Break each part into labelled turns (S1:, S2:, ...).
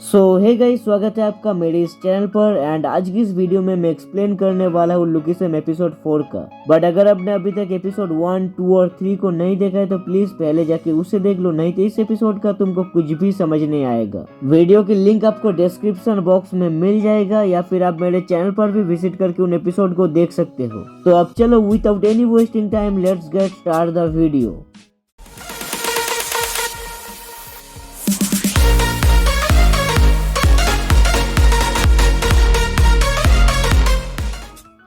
S1: सो hey guys, स्वागत है आपका मेरे इस चैनल पर। एंड आज की इस वीडियो में मैं एक्सप्लेन करने वाला हूँ लुकीसम एपिसोड 4 का। बट अगर आपने अभी तक एपिसोड 1, 2 और 3 को नहीं देखा है तो प्लीज पहले जाके उसे देख लो, नहीं तो इस एपिसोड का तुमको कुछ भी समझ नहीं आएगा। वीडियो की लिंक आपको डिस्क्रिप्शन बॉक्स में मिल जाएगा या फिर आप मेरे चैनल पर भी विजिट करके उन एपिसोड को देख सकते हो। तो अब चलो without any wasting time let's get start the video.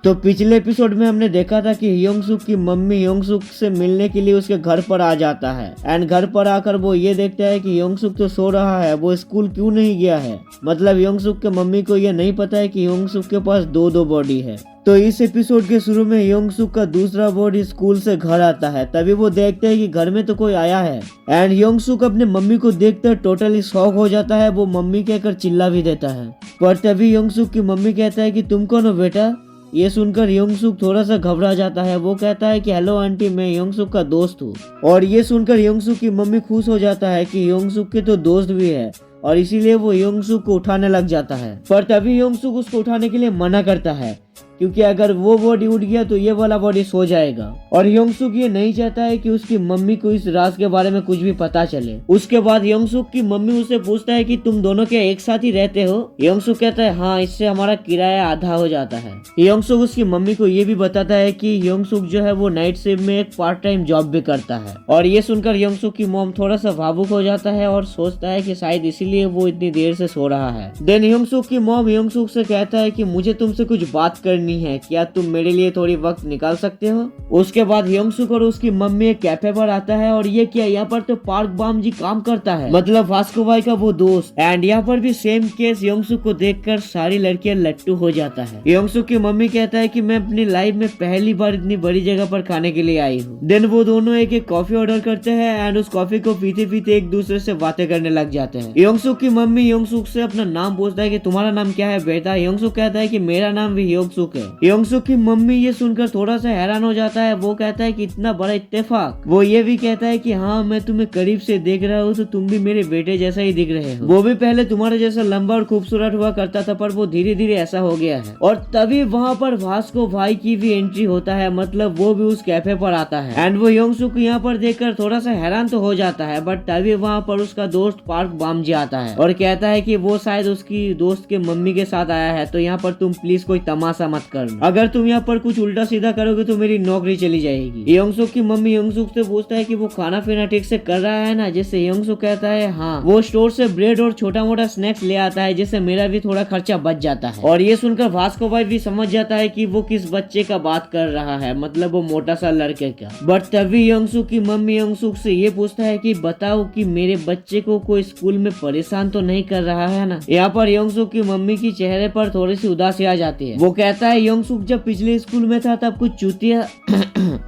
S1: तो पिछले एपिसोड में हमने देखा था कि योंगसुक की मम्मी योंगसुक से मिलने के लिए उसके घर पर आ जाता है। एंड घर पर आकर वो ये देखता है कि योंगसुक तो सो रहा है, वो स्कूल क्यों नहीं गया है। मतलब योंगसुक के मम्मी को ये नहीं पता है कि योंगसुक के पास दो बॉडी है। तो इस एपिसोड के शुरू में योंगसुक का दूसरा बॉडी स्कूल से घर आता है। तभी वो देखते हैं कि घर में तो कोई आया है। एंड योंगसुक अपने मम्मी को देखकर टोटली शॉक हो जाता है। वो मम्मी कहकर चिल्ला भी देता है। पर तभी योंगसुक की मम्मी कहता है कि तुम कौन हो बेटा। ये सुनकर योंगसुक थोड़ा सा घबरा जाता है। वो कहता है कि हेलो आंटी, मैं योंगसुक का दोस्त हूँ। और ये सुनकर योंगसुक की मम्मी खुश हो जाता है कि योंगसुक के तो दोस्त भी है और इसीलिए वो योंगसुक को उठाने लग जाता है। पर तभी योंगसुक उसको उठाने के लिए मना करता है, क्योंकि अगर वो बॉडी उठ गया तो ये वाला बॉडी सो जाएगा। और योंगसुक ये नहीं चाहता है कि उसकी मम्मी को इस राज के बारे में कुछ भी पता चले। उसके बाद योंगसुक की मम्मी उससे पूछता है कि तुम दोनों क्या एक साथ ही रहते हो। योंगसुक कहता है हाँ, इससे हमारा किराया आधा हो जाता है। योंगसुक उसकी मम्मी को ये भी बताता है कि योंगसुक जो है वो नाइट शिफ्ट में एक पार्ट टाइम जॉब भी करता है। और ये सुनकर योंगसुक की मॉम थोड़ा सा भावुक हो जाता है और सोचता है कि शायद इसीलिए वो इतनी देर से सो रहा है। देन योंगसुक की मॉम योंगसुक से कहता है कि मुझे तुमसे कुछ बात करनी है, क्या तुम मेरे लिए थोड़ी वक्त निकाल सकते हो। उसके बाद योंगसुक और उसकी मम्मी एक कैफे पर आता है। और ये क्या, यहाँ पर तो पार्क बाम जी काम करता है, मतलब वास्को भाई का वो दोस्त। एंड यहाँ पर भी सेम केस योंगसुक को देखकर सारी लड़कियां लट्टू हो जाता है। योंगसुक की मम्मी कहता है कि मैं अपनी लाइफ में पहली बार इतनी बड़ी जगह पर खाने के लिए आई हूँ। देन वो दोनों एक एक कॉफी ऑर्डर करते हैं एंड उस कॉफी को पीते पीते एक दूसरे से बातें करने लग जाते हैं। योंगसुक की मम्मी योंगसुक से अपना नाम पूछता है कि तुम्हारा नाम क्या है बेटा। योंगसुक कहता है कि मेरा नाम भी योंगसुक है। योंगसुक की मम्मी ये सुनकर थोड़ा सा हैरान हो जाता है। वो कहता है कि इतना बड़ा इत्तेफाक। वो ये भी कहता है कि हाँ, मैं तुम्हें करीब से देख रहा हूँ तो तुम भी मेरे बेटे जैसा ही दिख रहे हो। वो भी पहले तुम्हारे जैसा लंबा और खूबसूरत हुआ करता था, पर वो धीरे धीरे ऐसा हो गया है। और तभी वहाँ पर वास्को भाई की भी एंट्री होता है, मतलब वो भी उस कैफे पर आता है। एंड वो योंगसुक को यहाँ पर देखकर थोड़ा सा हैरान तो हो जाता है। बट तभी वहाँ पर उसका दोस्त पार्क बाम जी आता है और कहता है कि वो शायद उसकी दोस्त के मम्मी के साथ आया है, तो यहाँ पर तुम प्लीज कोई तमाशा मत करना। अगर तुम यहाँ पर कुछ उल्टा सीधा करोगे तो मेरी नौकरी चली जाएगी। योंगसुक की मम्मी योंगसुक से पूछता है कि वो खाना पीना ठीक से कर रहा है ना, जिससे योंगसुक कहता है हाँ। वो स्टोर से ब्रेड और छोटा मोटा स्नैक्स ले आता है, जिससे मेरा भी थोड़ा खर्चा बच जाता है। और ये सुनकर वास्को भाई भी समझ जाता है कि वो किस बच्चे का बात कर रहा है, मतलब वो मोटा सा लड़के का। बट तभी योंगसुक की मम्मी योंगसुक से ये पूछता है कि बताओ कि मेरे बच्चे को कोई स्कूल में परेशान तो नहीं कर रहा है ना। यहाँ पर योंगसुक की मम्मी की चेहरे पर थोड़ी सी उदासी आ जाती है। वो कहता है योंगसुक जब पिछले स्कूल में था तब कुछ चूतिया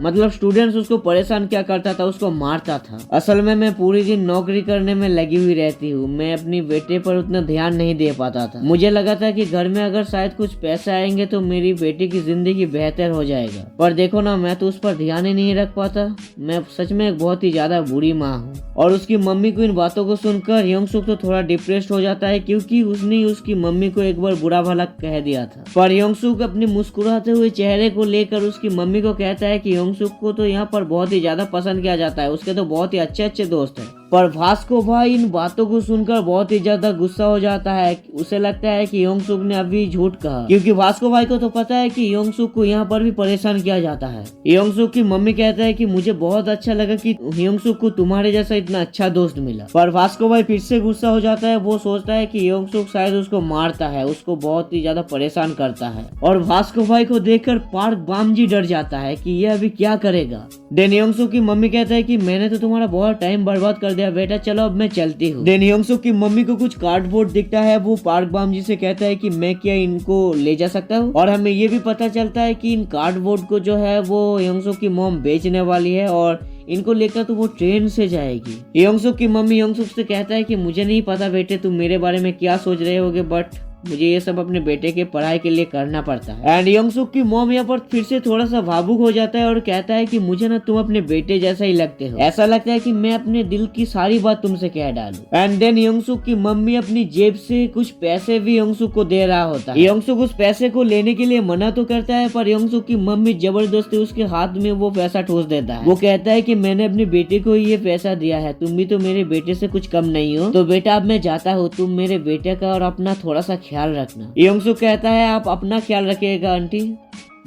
S1: मतलब स्टूडेंट्स उसको परेशान क्या करता था, उसको मारता था। असल में मैं पूरी दिन नौकरी करने में लगी हुई रहती हूँ, मैं अपनी बेटे पर उतना ध्यान नहीं दे पाता था। मुझे लगा था कि घर में अगर शायद कुछ पैसे आएंगे तो मेरी बेटी की जिंदगी बेहतर हो जाएगा, पर देखो ना, मैं तो उस पर ध्यान ही नहीं रख पाता। मैं सच में एक बहुत ही ज्यादा बुरी माँ हूँ। और उसकी मम्मी को इन बातों को सुनकर योंगसुक तो थोड़ा डिप्रेस्ड हो जाता है, क्योंकि उसने उसकी मम्मी को एक बार बुरा भला कह दिया था। पर योंगसुक अपने मुस्कुराते हुए चेहरे को लेकर उसकी मम्मी को कहता है कि योंगसुक को तो यहाँ पर बहुत ही ज्यादा पसंद किया जाता है, उसके तो बहुत ही अच्छे अच्छे दोस्त हैं। पर वास्को भाई इन बातों को सुनकर बहुत ही ज्यादा गुस्सा हो जाता है। उसे लगता है कि योंगसुक ने अभी झूठ कहा, क्योंकि वास्को भाई को तो पता है कि योंगसुक को यहाँ पर भी परेशान किया जाता है। योंगसुक की मम्मी कहता है कि मुझे बहुत अच्छा लगा कि योंगसुक को तुम्हारे जैसा इतना अच्छा दोस्त मिला। पर वास्को भाई फिर से गुस्सा हो जाता है। वो सोचता है कि योंगसुक शायद उसको मारता है, उसको बहुत ही ज्यादा परेशान करता है। और वास्को भाई को देखकर पार्क बाम जी डर जाता है कि ये अभी क्या करेगा। देन योंगसुक की मम्मी कहता है कि मैंने तो तुम्हारा बहुत टाइम बर्बाद कर दिया बेटा, चलो अब मैं चलती हूँ। देन योंगसुक की मम्मी को कुछ कार्डबोर्ड दिखता है। वो पार्क बाम जी से कहता है कि मैं क्या इनको ले जा सकता हूँ। और हमें ये भी पता चलता है कि इन कार्डबोर्ड को जो है वो योंगसुक की मॉम बेचने वाली है और इनको लेकर तो वो ट्रेन से जाएगी। योंगसुक की मम्मी योंगसुक से कहता है कि मुझे नहीं पता बेटे तुम मेरे बारे में क्या सोच रहे होगे, बट मुझे ये सब अपने बेटे के पढ़ाई के लिए करना पड़ता है। एंड यंगसुक की मॉम यहाँ पर फिर से थोड़ा सा भावुक हो जाता है और कहता है कि मुझे ना तुम अपने बेटे जैसा ही लगते हो, ऐसा लगता है कि मैं अपने दिल की सारी बात तुमसे कह डालूं। एंड देन यंगसुक की मम्मी अपनी जेब से कुछ पैसे भी यंगसुक को दे रहा होता है। यंगसुक उस पैसे को लेने के लिए मना तो करता है, पर यंगसुक की मम्मी जबरदस्ती उसके हाथ में वो पैसा ठोस देता है। वो कहता है कि मैंने अपने बेटे को ये पैसा दिया है, तुम भी तो मेरे बेटे से कुछ कम नहीं हो, तो बेटा अब मैं जाता हूँ, तुम मेरे बेटे का और अपना थोड़ा सा ख्याल रखना। यंगसुक कहता है आप अपना ख्याल रखिएगा आंटी,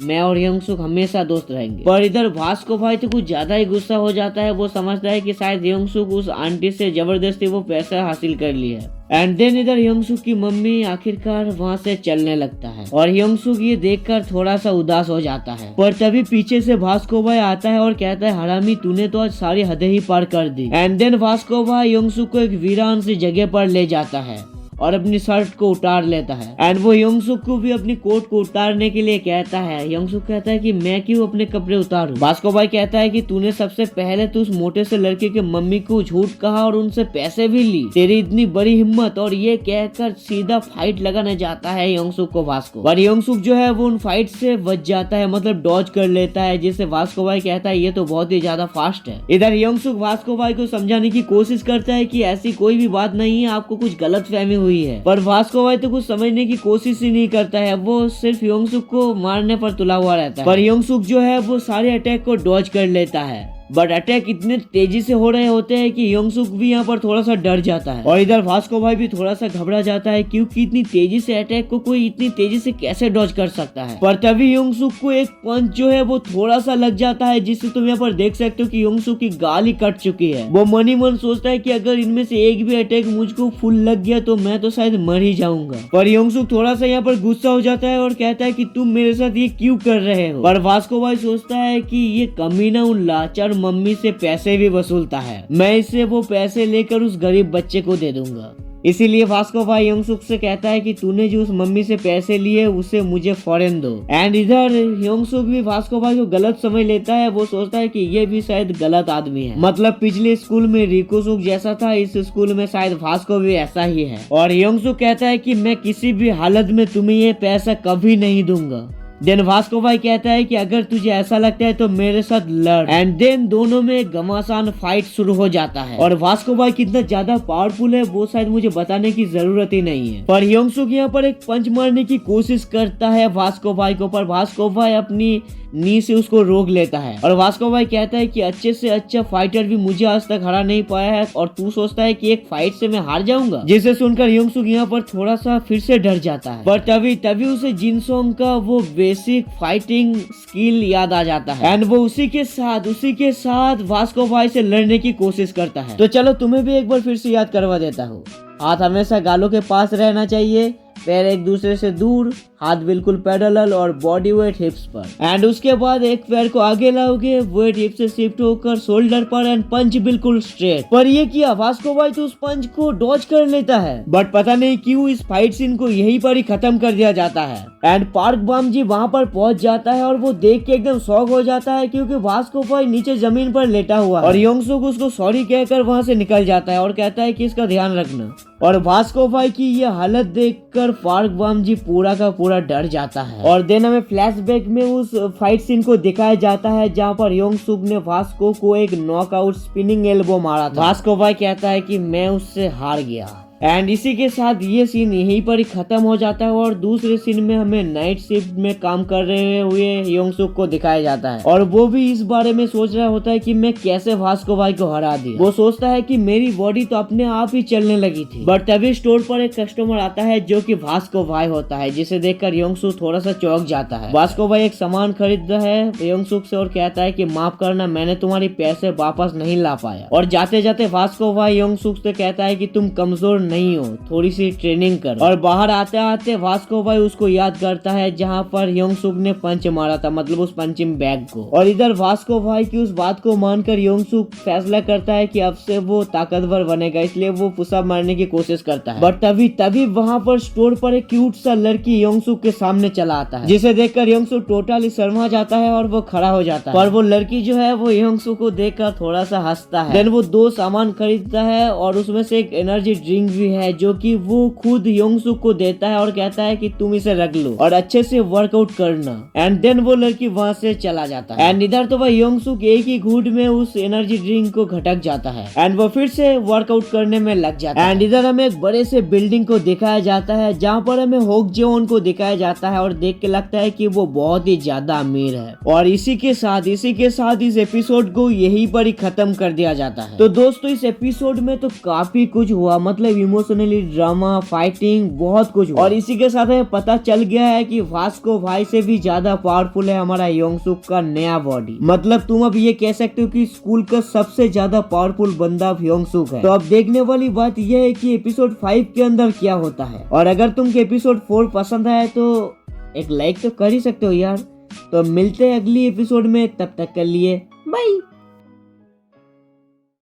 S1: मैं और यंगसुक हमेशा दोस्त रहेंगे। पर इधर भास्को भाई तो कुछ ज्यादा ही गुस्सा हो जाता है। वो समझता है कि शायद यंगसुक उस आंटी से जबरदस्ती वो पैसा हासिल कर लिया है। एंड देन इधर यंगसुक की मम्मी आखिरकार वहाँ से चलने लगता है और यंगसुक ये देखकर थोड़ा सा उदास हो जाता है। पर तभी पीछे से भास्को भाई आता है और कहता है हरामी तूने तो आज सारी हदें ही पार कर दी। एंड देन भास्को भाई यंगसुक को एक वीरान सी जगह पर ले जाता है और अपनी शर्ट को उतार लेता है। एंड वो यंगसुक को भी अपनी कोट को उतारने के लिए कहता है। यंगसुक कहता है कि मैं क्यों अपने कपड़े उतारूं? भास्को भाई कहता है कि तूने सबसे पहले तो उस मोटे से लड़के के मम्मी को झूठ कहा और उनसे पैसे भी ली, तेरी इतनी बड़ी हिम्मत, और ये कहकर सीधा फाइट लगाने जाता है यंगसुक को भास्को। पर यंगसुक जो है वो उन फाइट से बच जाता है, मतलब डॉज कर लेता है, जिससे भास्को भाई कहता है ये तो बहुत ही ज्यादा फास्ट है। इधर यंगसुक भास्को भाई को समझाने की कोशिश करता है कि ऐसी कोई भी बात नहीं है, आपको कुछ गलत फहमी हुई है। पर भास्को भाई तो कुछ समझने की कोशिश ही नहीं करता है, वो सिर्फ यंगसुक को मारने पर तुला हुआ रहता है। पर यंगसुक जो है वो सारे अटैक को डॉज कर लेता है, बट अटैक इतने तेजी से हो रहे होते हैं कि यंगसुक भी यहाँ पर थोड़ा सा डर जाता है और इधर भास्को भाई भी थोड़ा सा घबरा जाता है, क्योंकि इतनी तेजी से अटैक को कोई इतनी तेजी से कैसे डॉज कर सकता है। पर तभी यंगसुक को एक पंच जो है वो थोड़ा सा लग जाता है, जिससे तुम यहाँ पर देख सकते हो कि यंगसुक की गाल ही कट चुकी है। वो मन ही मन सोचता है कि अगर इनमें से एक भी अटैक मुझको फुल लग गया तो मैं तो शायद मर ही जाऊंगा। पर यंगसुक थोड़ा सा यहाँ पर गुस्सा हो जाता है और कहता है कि तुम मेरे साथ ये क्यों कर रहे हो? पर भास्को भाई सोचता है कि ये कमीना उन लाचार मम्मी से पैसे भी वसूलता है, मैं इससे वो पैसे लेकर उस गरीब बच्चे को दे दूंगा। इसीलिए भास्को भाई यंगसुक से कहता है कि तूने जो उस मम्मी से पैसे लिए उसे मुझे फौरन दो। एंड इधर यंगसुक भी भास्को भाई को गलत समझ लेता है, वो सोचता है कि ये भी शायद गलत आदमी है, मतलब पिछले स्कूल में रिकोसुक जैसा था, इस स्कूल में शायद भास्को भी ऐसा ही है। और यंगसुक कहता है कि मैं किसी भी हालत में तुम्हें ये पैसा कभी नहीं दूंगा। देन भास्को भाई कहता है कि अगर तुझे ऐसा लगता है तो मेरे साथ लड़। एंड देन दोनों में घमासान फाइट शुरू हो जाता है और भास्को भाई कितना ज्यादा पावरफुल है वो शायद मुझे बताने की जरूरत ही नहीं है। पर यंगसुक यहाँ पर एक पंच मारने की कोशिश करता है भास्को भाई को, पर भास्को भाई अपनी नी से उसको रोक लेता है और भास्को भाई कहता है कि अच्छे से अच्छा फाइटर भी मुझे आज तक हरा नहीं पाया है और तू सोचता है कि एक फाइट से मैं हार जाऊंगा। जिसे सुनकर यंगसुक यहाँ पर थोड़ा सा फिर से डर जाता है, पर तभी उसे जिनसोंग का वो बेसिक फाइटिंग स्किल याद आ जाता है एंड वो उसी के साथ भास्को भाई से लड़ने की कोशिश करता है। तो चलो तुम्हें भी एक बार फिर से याद करवा देता हूँ। हाथ हमेशा गालों के पास रहना चाहिए, पैर एक दूसरे से दूर, हाथ बिल्कुल पैरेलल और बॉडी वेट हिप्स पर। एंड उसके बाद एक पैर को आगे लाओगे, वेट हिप से शिफ्ट होकर शोल्डर पर एंड पंच बिल्कुल स्ट्रेट। पर ये किया भास्को भाई तो उस पंच को डॉज कर लेता है, बट पता नहीं क्यों इस फाइट सीन को यहीं पर ही खत्म कर दिया जाता है। एंड पार्क बम जी वहाँ पर पहुंच जाता है और वो देख के एकदम शॉक हो जाता है, क्योंकि भास्को भाई नीचे जमीन पर लेटा हुआ है और यंगसुक उसको सॉरी कहकर वहाँ से निकल जाता है और कहता है कि इसका ध्यान रखना। और भास्को भाई की ये हालत देखकर पार्क बम जी पूरा का पूरा डर जाता है। और देन हमें फ्लैशबैक में उस फाइट सीन को दिखाया जाता है जहाँ पर यंगसुक ने भास्को को एक नॉकआउट स्पिनिंग एल्बो मारा था। भास्को भाई कहता है कि मैं उससे हार गया। एंड इसी के साथ ये सीन यहीं पर ही खत्म हो जाता है और दूसरे सीन में हमें नाइट शिफ्ट में काम कर रहे हुए यंगसुक को दिखाया जाता है और वो भी इस बारे में सोच रहा होता है कि मैं कैसे भास्को भाई को हरा दिया। वो सोचता है कि मेरी बॉडी तो अपने आप ही चलने लगी थी। बट तभी स्टोर पर एक कस्टमर आता है जो कि भास्को भाई होता है, जिसे देखकर यंगसुक थोड़ा सा चौंक जाता है। भास्को भाई एक सामान खरीदता है यंगसुक से और कहता है कि माफ करना, मैंने तुम्हारी पैसे वापस नहीं ला पाया। और जाते जाते भास्को भाई यंगसुक से कहता है कि तुम कमजोर नहीं हो, थोड़ी सी ट्रेनिंग कर। और बाहर आते आते भास्को भाई उसको याद करता है जहाँ पर यंगसुक ने पंच मारा था, मतलब उस पंचिंग बैग को। और इधर भास्को भाई की उस बात को मानकर यंगसुक फैसला करता है कि अब से वो ताकतवर बनेगा, इसलिए वो पुशअप मारने की कोशिश करता है। बट तभी वहाँ पर स्टोर पर एक क्यूट सा लड़की यंगसुक के सामने चला आता है, जिसे देखकर यंगसुक टोटली शर्मा जाता है और वो खड़ा हो जाता है। पर वो लड़की जो है वो यंगसुक को देखकर थोड़ा सा हंसता है। देन वो 2 सामान खरीदता है और उसमें से एक एनर्जी ड्रिंक भी है जो कि वो खुद योंगसुक को देता है और कहता है कि तुम इसे रख लो और अच्छे से वर्कआउट करना। एंड देन वो लड़की वहाँ से चला जाता है। एंड इधर तो वह योंगसुक एक ही घूंट में उस एनर्जी ड्रिंक को घटक जाता है एंड वो फिर से वर्कआउट करने में लग जाता है। एंड इधर हमें एक बड़े से बिल्डिंग को दिखाया जाता है जहाँ पर हमें होकजेओन को दिखाया जाता है और देख के लगता है कि वो बहुत ही ज्यादा अमीर है। और इसी के साथ इस एपिसोड को यहीं पर ही खत्म कर दिया जाता है। तो दोस्तों इस एपिसोड में तो काफी कुछ हुआ, मतलब इमोशनली ड्रामा, फाइटिंग, बहुत कुछ हुआ। और इसी के साथ हमें पता चल गया है कि वास्को भाई से भी ज्यादा पावरफुल है हमारा योंगसुक का नया बॉडी। मतलब तुम अब ये कह सकते हो कि स्कूल का सबसे ज्यादा पावरफुल बंदा योंगसुक है। तो अब देखने वाली बात यह है कि एपिसोड 5 के अंदर क्या होता है। और अगर तुमको एपिसोड 4 पसंद आए तो एक लाइक तो कर ही सकते हो यार। तो मिलते हैं अगली एपिसोड में, तब तक के लिए बाय।